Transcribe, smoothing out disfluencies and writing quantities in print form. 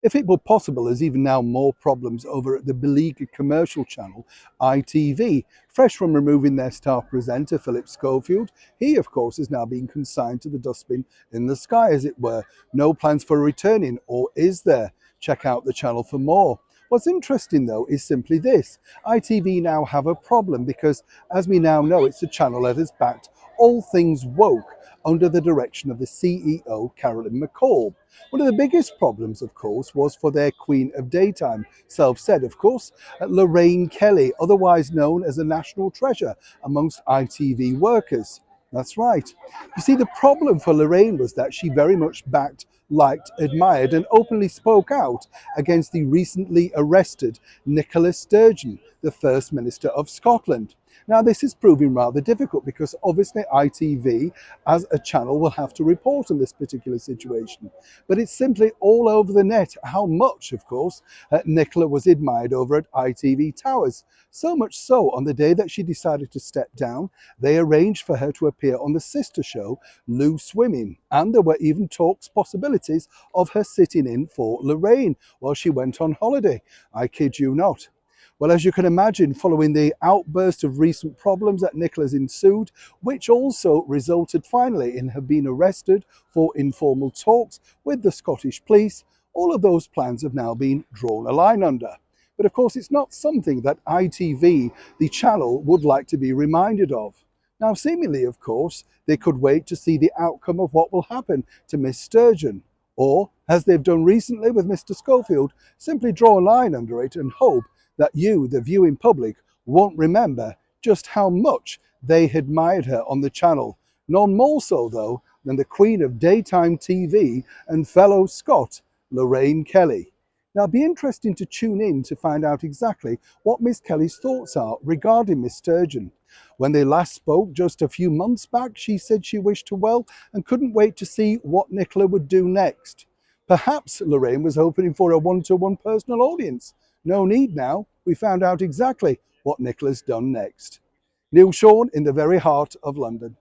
If it were possible, there's even now more problems over at the beleaguered commercial channel ITV. Fresh from removing their star presenter, Philip Schofield, he, of course, is now being consigned to the dustbin in the sky, as it were. No plans for returning, or is there? Check out the channel for more. What's interesting, though, is simply this. ITV now have a problem because, as we now know, it's a channel that has backed all things woke under the direction of the CEO, Carolyn McCall. One of the biggest problems, of course, was for their Queen of Daytime, self-said, of course, Lorraine Kelly, otherwise known as a national treasure amongst ITV workers. That's right. You see, the problem for Lorraine was that she very much backed, liked, admired, and openly spoke out against the recently arrested Nicola Sturgeon, the First Minister of Scotland. Now, this is proving rather difficult because obviously ITV as a channel will have to report on this particular situation. But it's simply all over the net how much, of course, Nicola was admired over at ITV Towers. So much so, on the day that she decided to step down, they arranged for her to appear on the sister show, Loose Women. And there were even talks, possibilities of her sitting in for Lorraine while she went on holiday. I kid you not. Well, as you can imagine, following the outburst of recent problems that Nicola's ensued, which also resulted finally in her being arrested for informal talks with the Scottish police, all of those plans have now been drawn a line under. But of course, it's not something that ITV, the channel, would like to be reminded of. Now, seemingly, of course, they could wait to see the outcome of what will happen to Miss Sturgeon. Or, as they've done recently with Mr. Schofield, simply draw a line under it and hope that you, the viewing public, won't remember just how much they admired her on the channel. None more so, though, than the Queen of Daytime TV and fellow Scot, Lorraine Kelly. Now, it'll be interesting to tune in to find out exactly what Miss Kelly's thoughts are regarding Miss Sturgeon. When they last spoke just a few months back, she said she wished her well and couldn't wait to see what Nicola would do next. Perhaps Lorraine was hoping for a one-to-one personal audience. No need now. We found out exactly what Nicola's done next. Neil Sean in the very heart of London.